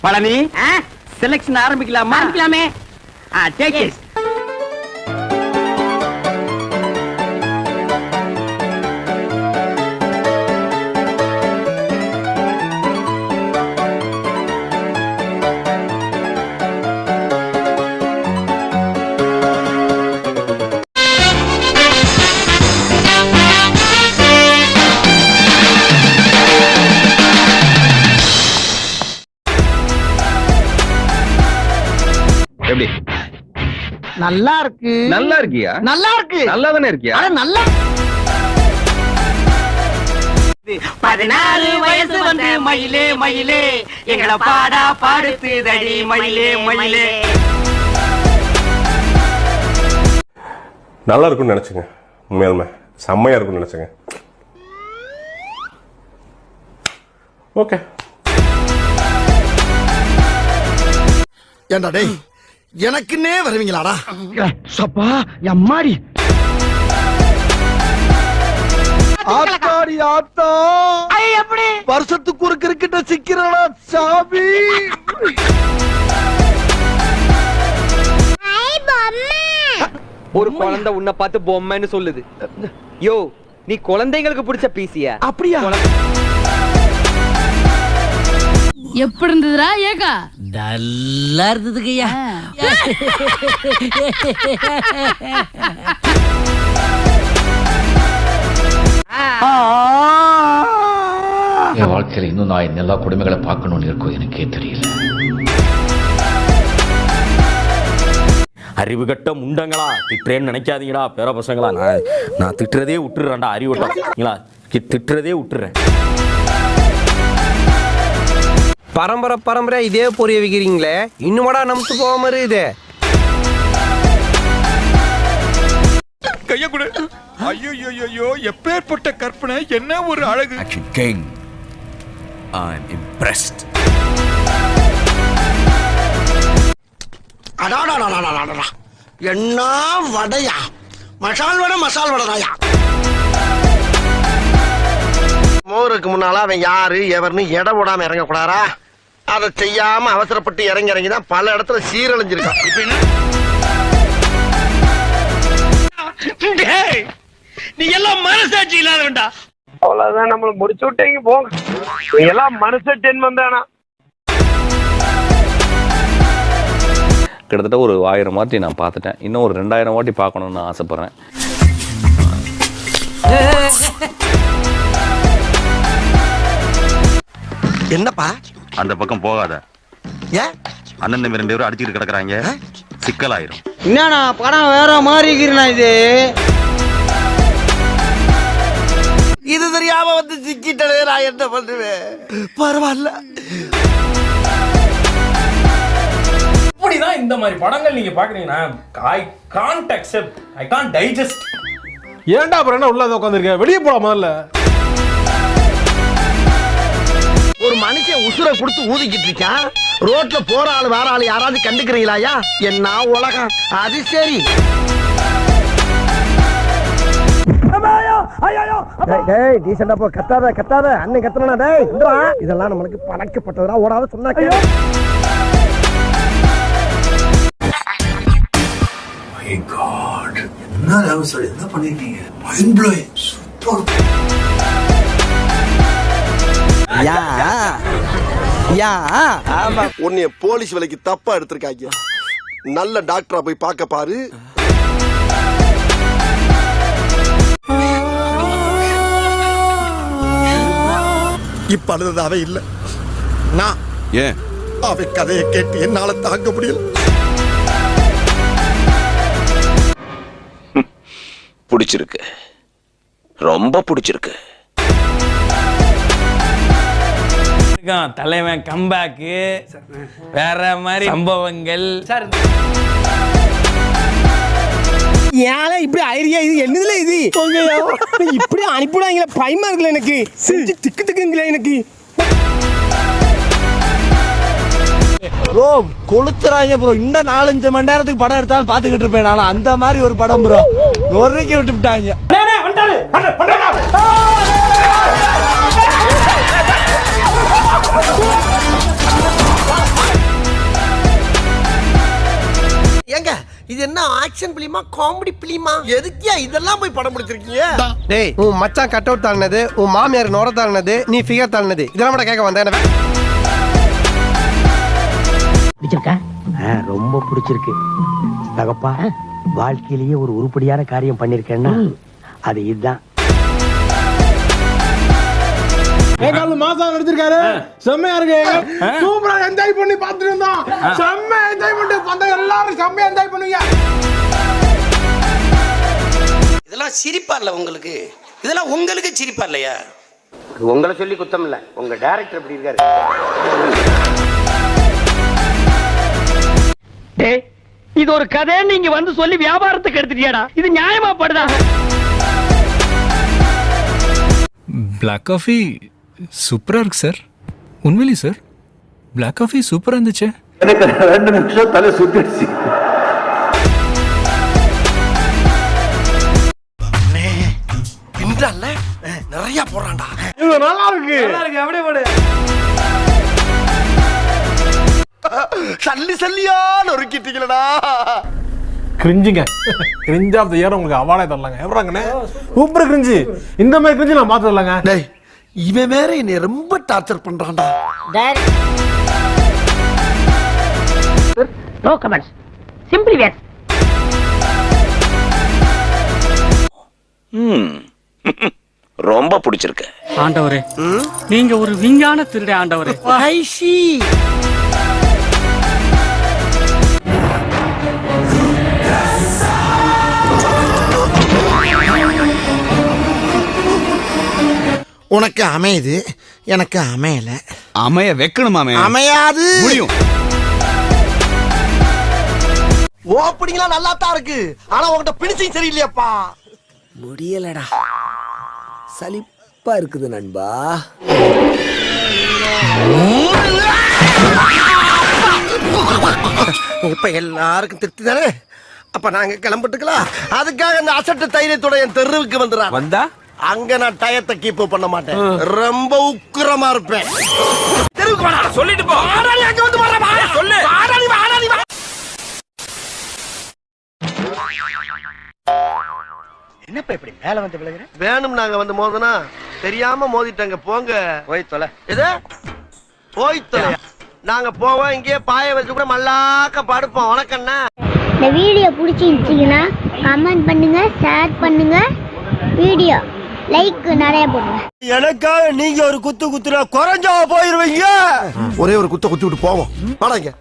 Palani selection ஆரம்பிக்கலாமா? ஆரம்பிக்கலாமே. Take it. எப்படி நல்லா இருக்கு. நல்லா இருக்கியா? நல்லா இருக்கு. நல்லா தானே இருக்கியா? நல்லா 14 வயசு வந்து மயிலே மயிலே எங்களை பாடா பாடுத்துதடி மயிலே மயிலே. நல்லா இருக்கும்னு நினைச்சுங்க. உண்மையாலுமே செம்மையா இருக்கும்னு நினைச்சுங்க. ஓகே. ஏண்டா டேய், எனக்குன்னே வருவீங்களாடா? சப்பா எம்மாடி. ஆத்தாடி ஆத்தா, எப்படி வருஷத்துக்கு ஒரு கிரிக்கெட்ட சிக்கிறடா சாமி. ஒரு குழந்தை உன்னை பார்த்து பொம்மைன்னு சொல்லுது. யோ, நீ குழந்தைங்களுக்கு பிடிச்ச பீசியா? அப்படியா? எப்படி இருந்ததுடா ஏகா? நல்லா இருந்ததுங்கய்யா. என் வாழ்க்கையில இன்னும் நான் இந்த எல்லா கொடுமைகளை பார்க்கணும்னு இருக்கோ எனக்கே தெரியல. அறிவு கட்ட முண்டங்களா, திட்டுறேன்னு நினைக்காதீங்கடா பேர பசங்களா. நான் திட்டுறதே விட்டுறேன்டா. அறிவுட்டா திட்டுறதே விட்டுறேன். பரம்பரை பரம்பரை இதே பொரிய வைக்கிறீங்களே, இன்னுமாடா நமக்கு போகாம இருக்குது? கைய கொடு. ஐயோ, எப்பேற்பட்ட கற்பனை, என்ன ஒரு அழகு. King, I'm impressed. அடாடாடாடாடாடா, என்ன வடையா? மசால் வடையா? மோருக்கு முன்னால அவன் யாரு எவர்னு எடை போடாம இறங்க கூடாரா? அதை செய்யாம அவசரப்பட்டு இறங்கிதான் பல இடத்துல சீரழிஞ்சிருக்கான். நீ எல்லாம் மனசாட்சி இல்லாதவன்டா. அவ்வளவுதான், நம்மள முடிச்சு விட்டீங்க போங்க. நீ எல்லாம் மனுஷ ஜென்மம் தானா? கிட்டத்தட்ட ஒரு 1000 வாட்டி நான் பார்த்துட்டேன். இன்னும் ஒரு 2000 வாட்டி பார்க்கணும்னு ஆசைப்படுறேன். என்னப்பா அந்த பக்கம் போகாத. ஏன் அண்ணன் தம்பி 2 பேரும் அடிச்சுட்டு கிடக்குறாங்க, சிக்கலாயிரும். என்னண்ணா படம் வேற மாதிரி இருக்கிறா? இது தெரியாம வந்து சிக்கிட்டே நான் என்ன பண்ணுவேன்? பரவாயில்ல. இப்படிதான் இந்த மாதிரி படங்கள் நீங்க பாக்குறீங்கன்னா I can't accept, I can't digest. ஏன்டா அப்புறம் என்ன உள்ள உட்காந்துருக்க? வெளியே போலாம் முதல்ல. ஒரு மனுஷன் உசுரை கொடுத்து ஊதிக்கிட்டு இருக்கான், ரோட்ல போற ஆளு வேற ஆளு யாராவது கண்டுக்கிறீங்களாயா? என்ன உலகம் அது? சரி டீசெண்டா போ. கத்தாத அண்ணன் கத்தனா டேய். இதெல்லாம் நம்மளுக்கு பழக்கப்பட்டதா. ஓடாத சொன்னா My God, என்ன சார் என்ன பண்ணிருக்கீங்க? Mind blowing, super. உன்னைய போலீஸ் வேலைக்கு தப்பா எடுத்திருக்காங்க. நல்ல டாக்டரா போய் பார்க்க பாரு. இப்ப அழுது அவ இல்ல, நான். ஏன் அவ கதையை கேட்டு என்னால தாங்க முடியல. பிடிச்சிருக்கு, ரொம்ப பிடிச்சிருக்கு. தலைவன் கம்பேக்கு வேற மாதிரி சம்பவங்கள். ஏன் இப்படி ஐரியா? இது என்னதுல இது? இப்படி அனுப்பிவிடாங்களே, பயமா இருக்குல்ல எனக்கு. செஞ்சு திக்குங்களா எனக்கு. ப்ரோ கொளுத்துறாங்க ப்ரோ. இன்னும் 4-5 மணி நேரத்துக்கு படம் எடுத்தாலும் பாத்துக்கிட்டு இருப்பேன் நான். அந்த மாதிரி ஒரு படம் ப்ரோ. ஒருக்கி விட்டு விட்டாங்க. இது என்ன ஆக்ஷன் பிலிமா காமெடி பிலிமா எதுக்கியா இதெல்லாம் போய் படம் பிடிச்சிருக்கீங்க? டேய் உன் மச்சான் கட் அவுட் தாழ்னது, உன் மாமியார் நுர தாழ்னது, நீ ஃபிகர் தாழ்னது, இதெல்லாம் கூட கேட்க வந்தேன். பிடிச்சிருக்கா? ரொம்ப பிடிச்சிருக்கு தகப்பா. வாழ்க்கையிலேயே ஒரு உருப்படியான காரியம் பண்ணிருக்கேன்னா அது இதுதான். மாசம் எடுத்திருக்காரு, செம்மையா இருக்கு, சூப்பரா என்ஜாய் பண்ணி பார்த்துட்டு இருந்தோம். செம்ம என்ஜாய் பண்ணிட்டு வந்த எல்லாரும் செம்மையா என்ஜாய் பண்ணுவீங்க. இதெல்லாம் சிரிப்பா இல்ல உங்களுக்கு? இதெல்லாம் உங்களுக்கு சிரிப்பா இல்லையா? உங்களை சொல்லி குத்தம் இல்ல, உங்க டைரக்டர் எப்படி இருக்காரு? இது ஒரு கதை நீங்க வந்து சொல்லி வியாபாரத்துக்கு எடுத்துட்டியாடா? இது நியாயமா படுதா? பிளாக் காஃபி சூப்பரா இருக்கு சார். உண்மையிலே சார் பிளாக் காஃபி சூப்பரா இருந்துச்சு. எனக்கு 2 நிமிஷம் தலை சுத்திடுச்சு. பின்றால நிறைய போறான்டா. இது நல்லா இருக்கு. அப்படியே போடு. சல்லி சல்லியா நொறுக்கிட்டீங்களடா. கிரிஞ்சுங்க, கிரிஞ்ச் ஆஃப் தி இயர் உங்களுக்கு அவார்டே தரலாங்க. எப்பறாங்கண்ணே சூப்பர் கிரிஞ்சு. இந்த மாதிரி கிரிஞ்சு நான் பார்த்து வரலாங்க. டேய் இவன் வேற என்னை ரொம்ப டார்ச்சர் பண்றான்டா. நோ கமெண்ட்ஸ், சிம்பிளி வேட். ரொம்ப பிடிச்சிருக்கு ஆண்டவரே, நீங்க ஒரு விஞ்ஞான திருட ஆண்டவரே. ஐசி உனக்கு அமையுது, எனக்கு அமையல. அமைய வைக்கணுமாமே. அமையாது. ஓப்பனிங்லாம் நல்லா தான் இருக்கு, ஆனா உன்கிட்ட பினிஷிங் சரியில்லையாப்பா. முடியலடா, சலிப்பா இருக்குது நண்பா. இப்ப எல்லாருக்கும் திருப்தி தானே? அப்ப நாங்க கிளம்பிட்டுக்கலாம். அதுக்காக இந்த அசட்டு தைரியத்தோட என் தெருவுக்கு வந்துடுறா. வந்தா அங்க நான் டயத்தை கீப் பண்ண மாட்டேன், ரொம்ப உக்கிரமா இருப்பேன். தெருவுக்கு வாடா, சொல்லிட்டு போ. அங்க வந்து வா, சொல்லு. என்னப்பா இப்படி மேல வந்து விழுகுற? வேணும் நாங்க வந்து மோதனா தெரியாம மோதிட்டாங்க. போங்க போய் தொலை. எது போய் தொலை? நாங்க போவோம், இங்கேயே பாய வச்சு கூட மல்லாக்க படுப்போம். வணக்கம்ண்ணா. இந்த வீடியோ பிடிச்சிருந்துச்சிங்கன்னா கமெண்ட் பண்ணுங்க, ஷேர் பண்ணுங்க, வீடியோ லைக் நிறைய போடுங்க. எனக்காக நீங்க ஒரு குத்து குத்துனா குறைஞ்சா போயிருவீங்க. ஒரே ஒரு குத்த குத்தி விட்டு போவோம். வாடாங்க.